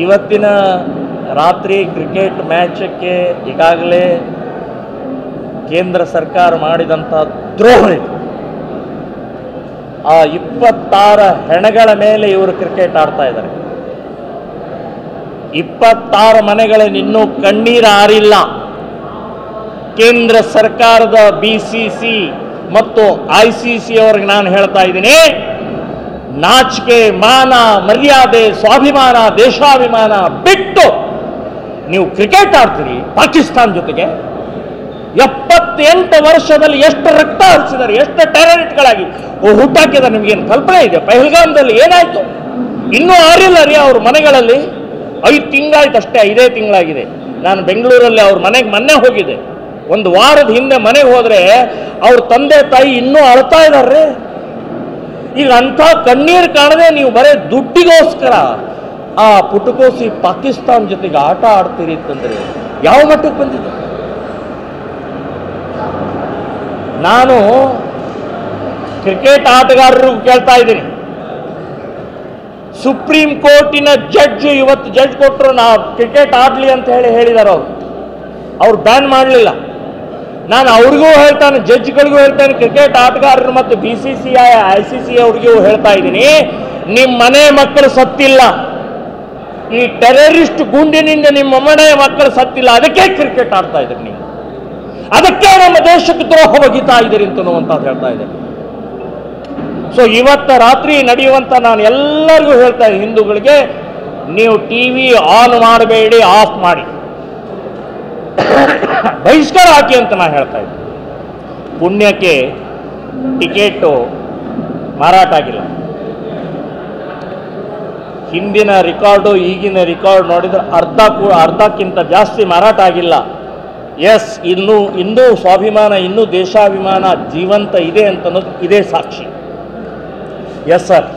ಇವತ್ತಿನ ರಾತ್ರಿ ಕ್ರಿಕೆಟ್ ಮ್ಯಾಚಕ್ಕೆ ಈಗಾಗಲೇ ಕೇಂದ್ರ ಸರ್ಕಾರ ಮಾಡಿದಂಥ ದ್ರೋಹ ಇದು. ಆ 26 ಹೆಣಗಳ ಮೇಲೆ ಇವರು ಕ್ರಿಕೆಟ್ ಆಡ್ತಾ ಇದ್ದಾರೆ. 26 ಮನೆಗಳಲ್ಲಿ ಇನ್ನೂ ಕಣ್ಣೀರು ಆರಿಲ್ಲ. ಕೇಂದ್ರ ಸರ್ಕಾರದ BCC ಮತ್ತು ICC ಅವರಿಗೆ ನಾನು ಹೇಳ್ತಾ ಇದ್ದೀನಿ, ನಾಚಿಕೆ, ಮಾನ, ಮರ್ಯಾದೆ, ಸ್ವಾಭಿಮಾನ, ದೇಶಾಭಿಮಾನ ಬಿಟ್ಟು ನೀವು ಕ್ರಿಕೆಟ್ ಆಡ್ತೀರಿ ಪಾಕಿಸ್ತಾನ ಜೊತೆಗೆ. 78 ವರ್ಷದಲ್ಲಿ ಎಷ್ಟು ರಕ್ತ ಹರಿಸಿದ್ದಾರೆ, ಎಷ್ಟು ಟೆರರಿಸ್ಟ್ಗಳಾಗಿ ಹುಟ್ಟಾಕಿದ್ದಾರೆ, ನಿಮಗೇನು ಕಲ್ಪನೆ ಇದೆ? ಪಹಲ್ಗಾಮ್ದಲ್ಲಿ ಏನಾಯಿತು? ಇನ್ನೂ ಆರಿಲ್ಲ ರೀ ಅವ್ರ ಮನೆಗಳಲ್ಲಿ. 5 ತಿಂಗಳಾಯ್ತು ಅಷ್ಟೇ, 5 ತಿಂಗಳಾಗಿದೆ. ನಾನು ಬೆಂಗಳೂರಲ್ಲಿ ಅವ್ರ ಮನೆಗೆ ಮೊನ್ನೆ ಹೋಗಿದ್ದೆ. ಒಂದು ವಾರದ ಹಿಂದೆ ಮನೆಗೆ ಹೋದರೆ ಅವ್ರ ತಂದೆ ತಾಯಿ ಇನ್ನೂ ಅಳ್ತಾ ಇದ್ದಾರೆ. ಈಗ ಅಂಥ ಕಣ್ಣೀರು ಕಾಣದೆ ನೀವು ಬರೀ ದುಡ್ಡಿಗೋಸ್ಕರ ಆ ಪುಟಕೋಸಿ ಪಾಕಿಸ್ತಾನ ಜೊತೆಗೆ ಆಟ ಆಡ್ತೀರಿ ಅಂತಂದರೆ ಯಾವ ಮಟ್ಟಕ್ಕೆ ಬಂದಿದೆ? ನಾನು ಕ್ರಿಕೆಟ್ ಆಟಗಾರರು ಕೇಳ್ತಾ ಇದ್ದೀನಿ, ಸುಪ್ರೀಂ ಕೋರ್ಟಿನ ಜಡ್ಜ್ ಇವತ್ತು ಜಡ್ಜ್ ಕೊಟ್ಟರು, ನಾವು ಕ್ರಿಕೆಟ್ ಆಡಲಿ ಅಂತ ಹೇಳಿದ್ದಾರೆ. ಅವ್ರು ಬ್ಯಾನ್ ಮಾಡಲಿಲ್ಲ. ನಾನು ಅವ್ರಿಗೂ ಹೇಳ್ತಾನೆ, ಜಡ್ಜ್ಗಳಿಗೂ ಹೇಳ್ತಾನೆ, ಕ್ರಿಕೆಟ್ ಆಟಗಾರರು ಮತ್ತು BCCI ICC ಅವ್ರಿಗೂ ಹೇಳ್ತಾ ಇದ್ದೀನಿ, ನಿಮ್ಮ ಮನೆ ಮಕ್ಕಳು ಸತ್ತಿಲ್ಲ, ಈ ಟೆರರಿಸ್ಟ್ ಗುಂಡಿನಿಂದ ನಿಮ್ಮ ಮನೆ ಮಕ್ಕಳು ಸತ್ತಿಲ್ಲ, ಅದಕ್ಕೆ ಕ್ರಿಕೆಟ್ ಆಡ್ತಾ ಇದ್ದೀರಿ ನೀವು, ಅದಕ್ಕೆ ನಮ್ಮ ದೇಶಕ್ಕೆ ದ್ರೋಹ ಬಗೀತಾ ಇದ್ದೀರಿ ಅಂತನ್ನುವಂಥದ್ದು ಹೇಳ್ತಾ ಇದ್ದಾರೆ. ಸೊ ಇವತ್ತು ರಾತ್ರಿ ನಡೆಯುವಂಥ ನಾನು ಎಲ್ಲರಿಗೂ ಹೇಳ್ತಾ ಇದ್ದೀನಿ, ಹಿಂದೂಗಳಿಗೆ, ನೀವು TV ಆನ್ ಮಾಡಬೇಡಿ, ಆಫ್ ಮಾಡಿ, ಬಹಿಷ್ಕಾರ ಹಾಕಿ ಅಂತ ನಾನು ಹೇಳ್ತಾ ಇದ್ದೀನಿ. ಪುಣ್ಯಕ್ಕೆ ಟಿಕೆಟು ಮಾರಾಟ ಆಗಿಲ್ಲ. ಹಿಂದಿನ ರೆಕಾರ್ಡು ಈಗಿನ ರೆಕಾರ್ಡ್ ನೋಡಿದ್ರೆ ಅರ್ಧಕ್ಕಿಂತ ಜಾಸ್ತಿ ಮಾರಾಟ ಆಗಿಲ್ಲ. ಎಸ್, ಇನ್ನೂ ಸ್ವಾಭಿಮಾನ, ಇನ್ನೂ ದೇಶಾಭಿಮಾನ ಜೀವಂತ ಇದೆ ಅಂತನ್ನೋದು ಇದೇ ಸಾಕ್ಷಿ. Yes sir.